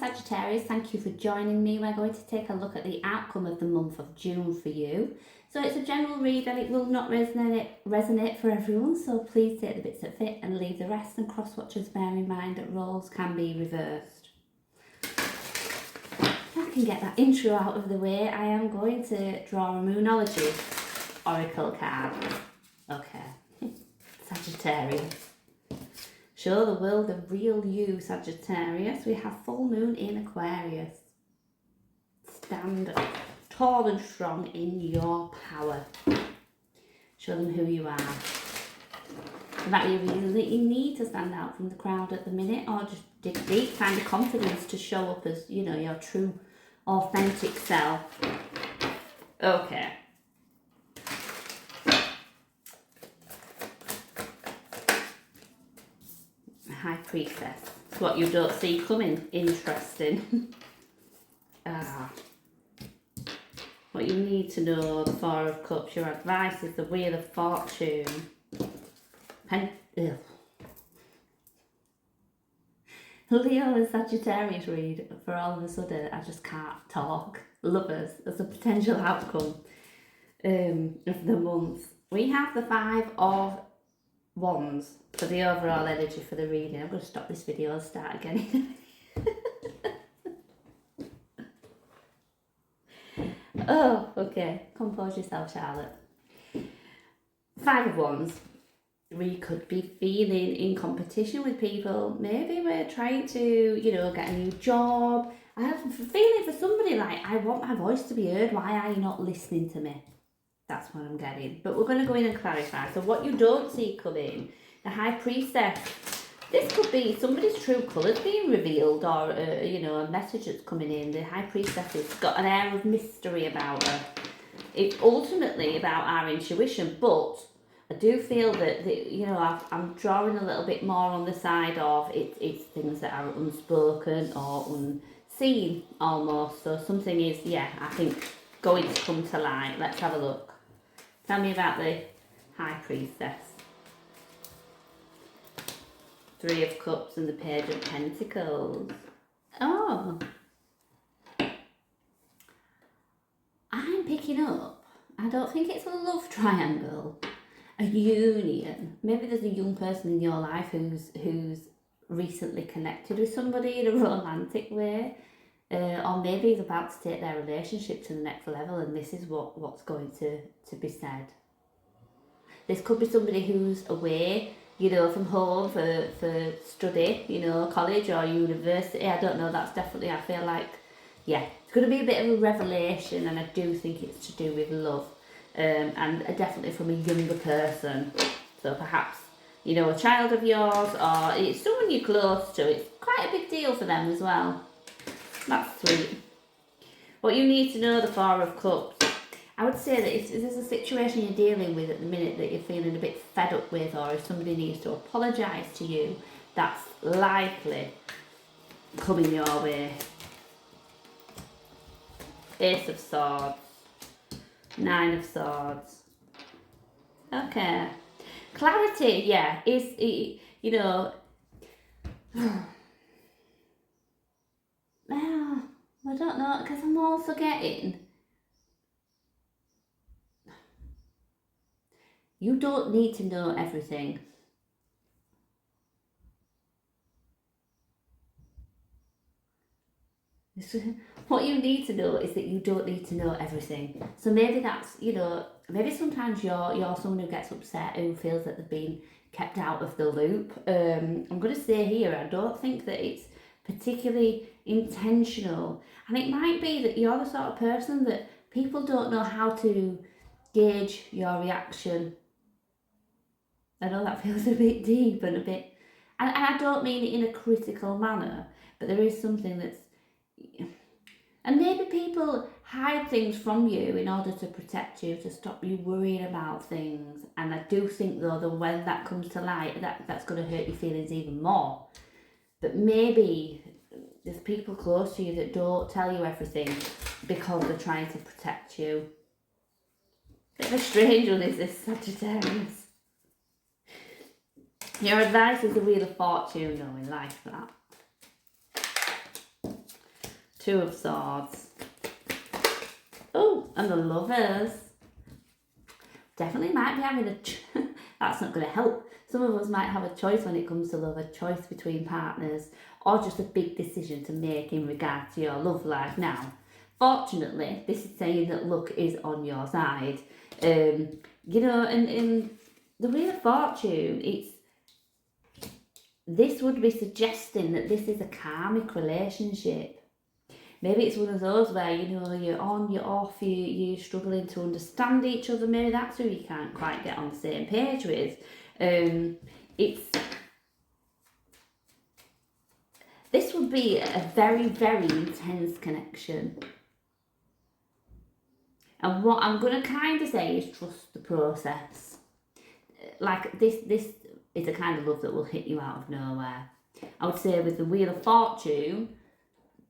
Sagittarius, thank you for joining me. We're going to take a look at the outcome of the month of June for you. So it's a general read and it will not resonate for everyone, so please take the bits that fit and leave the rest, and cross watchers bear in mind that roles can be reversed. If I can get that intro out of the way, I am going to draw a Moonology Oracle card. Okay, Sagittarius. Show the world the real you, Sagittarius. We have full moon in Aquarius. Stand tall and strong in your power. Show them who you are. There might be a reason that you need to stand out from the crowd at the minute, or just dig deep, find the confidence to show up as, you know, your true, authentic self. Okay. High Priestess. It's what you don't see coming. Interesting. What you need to know, the Four of Cups. Your advice is the Wheel of Fortune. Leo and Sagittarius read, for all of a sudden I just can't talk. Lovers as a potential outcome of the month. We have the Five of Wands for the overall energy for the reading. I'm going to stop this video and start again. Oh, okay. Compose yourself, Charlotte. Five of Wands. We could be feeling in competition with people. Maybe we're trying to, you know, get a new job. I have a feeling for somebody like, I want my voice to be heard. Why are you not listening to me? That's what I'm getting. But we're going to go in and clarify. So what you don't see coming, the High Priestess. This could be somebody's true colours being revealed, or, you know, a message that's coming in. The High Priestess has got an air of mystery about her. It's ultimately about our intuition, but I do feel that, you know, I'm drawing a little bit more on the side of it's things that are unspoken or unseen almost. So something is, yeah, I think going to come to light. Let's have a look. Tell me about the High Priestess. Three of Cups and the Page of Pentacles. Oh. I'm picking up, I don't think it's a love triangle, a union. Maybe there's a young person in your life who's recently connected with somebody in a romantic way. Or maybe he's about to take their relationship to the next level, and this is what's going to be said. This could be somebody who's away, you know, from home for study, you know, college or university. I don't know, that's definitely, I feel like, yeah, it's going to be a bit of a revelation, and I do think it's to do with love, and definitely from a younger person. So perhaps, you know, a child of yours, or it's someone you're close to. It's quite a big deal for them as well. That's sweet. What you need to know, the Four of Cups. I would say that if there's a situation you're dealing with at the minute that you're feeling a bit fed up with, or if somebody needs to apologise to you, that's likely coming your way. Ace of Swords. Nine of Swords. Okay. Clarity, yeah, is, you know... Well, I don't know, because I'm also getting... You don't need to know everything. What you need to know is that you don't need to know everything. So maybe that's, you know, maybe sometimes you're someone who gets upset, who feels that they've been kept out of the loop. I'm going to say here, I don't think that it's particularly intentional. And it might be that you're the sort of person that people don't know how to gauge your reaction. I know that feels a bit deep and a bit, and I don't mean it in a critical manner, but there is something that's, and maybe people hide things from you in order to protect you, to stop you worrying about things. And I do think though that when that comes to light, that's going to hurt your feelings even more. But maybe there's people close to you that don't tell you everything because they're trying to protect you. Bit of a strange one is this, Sagittarius. Your advice is the Wheel of Fortune, though, in life, that. Two of Swords. Oh, and the Lovers. Definitely might be having that's not going to help. Some of us might have a choice when it comes to love, a choice between partners, or just a big decision to make in regard to your love life. Now, fortunately, this is saying that luck is on your side. You know, and in the Wheel of Fortune, this would be suggesting that this is a karmic relationship. Maybe it's one of those where, you know, you're on, you're off, you're struggling to understand each other. Maybe that's who you can't quite get on the same page with. This would be a very, very intense connection. And what I'm going to kind of say is trust the process. Like this is a kind of love that will hit you out of nowhere. I would say with the Wheel of Fortune,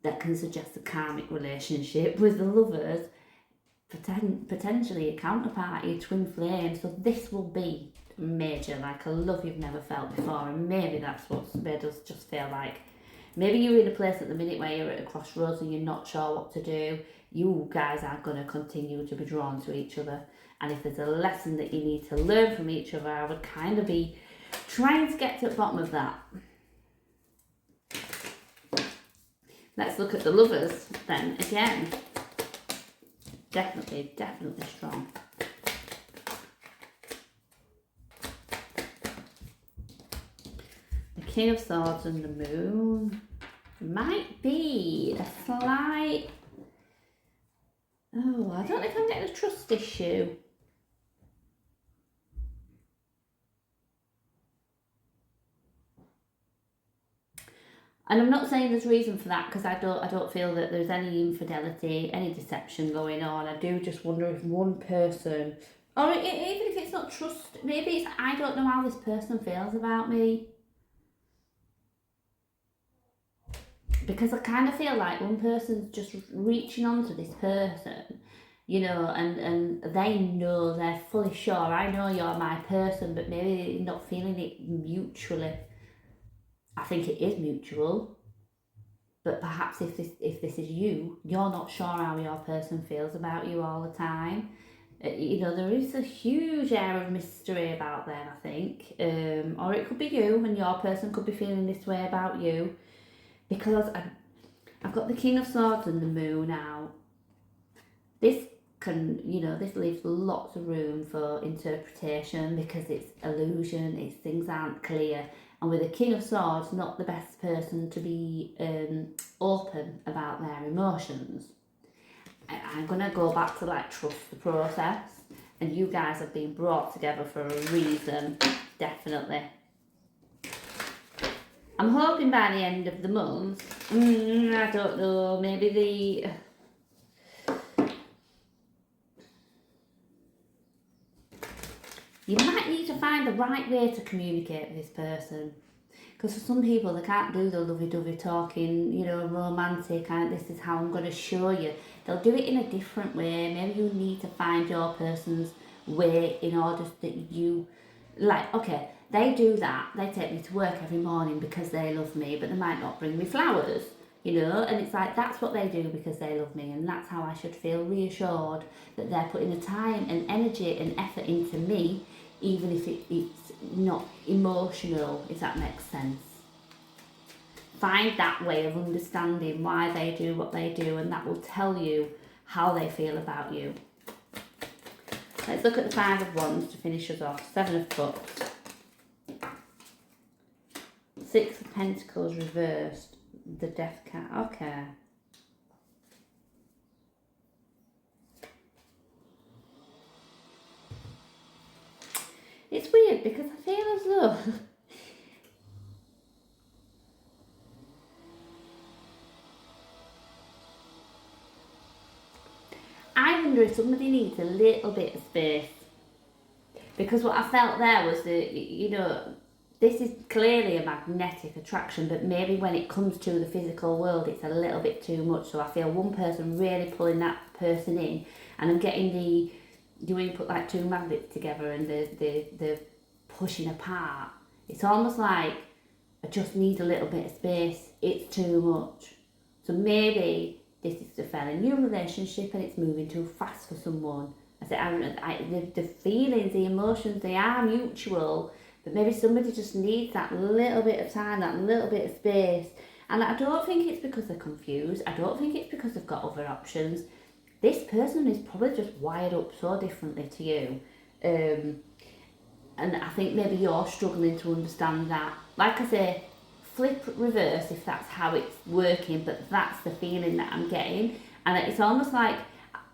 that can suggest a karmic relationship. With the Lovers, potentially a counterparty, a twin flame. So this will be major, like a love you've never felt before. And maybe that's what's made us just feel like, maybe you're in a place at the minute where you're at a crossroads and you're not sure what to do. You guys are going to continue to be drawn to each other. And if there's a lesson that you need to learn from each other, I would kind of be trying to get to the bottom of that. Let's look at the Lovers then again. Definitely strong. The King of Swords and the Moon. Might be a slight... Oh, I don't know if I'm getting a trust issue. And I'm not saying there's reason for that, because I don't feel that there's any infidelity, any deception going on. I do just wonder if one person, or even if it's not trust, maybe it's I don't know how this person feels about me. Because I kind of feel like one person's just reaching on to this person, you know, and they know, they're fully sure, I know you're my person, but maybe not feeling it mutually. I think it is mutual, but perhaps if this is you, you're not sure how your person feels about you all the time. You know, there is a huge air of mystery about them, I think. Or it could be you, and your person could be feeling this way about you. Because I've got the King of Swords and the Moon out. This can, you know, this leaves lots of room for interpretation because it's illusion, it's things aren't clear. And with the King of Swords, not the best person to be open about their emotions. I'm going to go back to like trust the process. And you guys have been brought together for a reason, definitely. I'm hoping by the end of the month, I don't know, maybe you might need to find the right way to communicate with this person. Because for some people, they can't do the lovey-dovey talking, you know, romantic, and this is how I'm going to show you. They'll do it in a different way. Maybe you need to find your person's way in order that you, like, okay, they do that. They take me to work every morning because they love me, but they might not bring me flowers, you know, and it's like, that's what they do because they love me, and that's how I should feel reassured that they're putting the time and energy and effort into me, even if it's not emotional, if that makes sense. Find that way of understanding why they do what they do, and that will tell you how they feel about you. Let's look at the Five of Wands to finish us off. Seven of Cups. Six of Pentacles reversed. The Death card. Okay. It's weird because I feel as though I wonder if somebody needs a little bit of space, because what I felt there was that, you know, this is clearly a magnetic attraction, but maybe when it comes to the physical world, it's a little bit too much. So I feel one person really pulling that person in, and I'm getting the, when you put like two magnets together and the pushing apart, it's almost like I just need a little bit of space. It's too much. So maybe this is a fairly new relationship and it's moving too fast for someone. I said, the feelings, the emotions, they are mutual, but maybe somebody just needs that little bit of time, that little bit of space. And I don't think it's because they're confused. I don't think it's because they've got other options. This person is probably just wired up so differently to you. And I think maybe you're struggling to understand that. Like I say, flip reverse if that's how it's working, but that's the feeling that I'm getting. And it's almost like,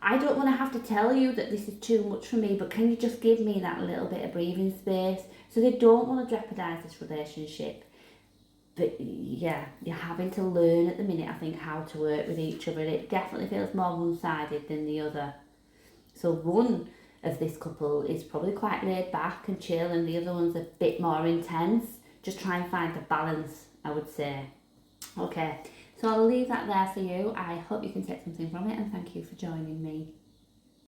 I don't want to have to tell you that this is too much for me, but can you just give me that little bit of breathing space? So they don't want to jeopardise this relationship. But yeah, you're having to learn at the minute, I think, how to work with each other. It definitely feels more one-sided than the other. So one of this couple is probably quite laid back and chill, and the other one's a bit more intense. Just try and find the balance, I would say. Okay, so I'll leave that there for you. I hope you can take something from it, and thank you for joining me.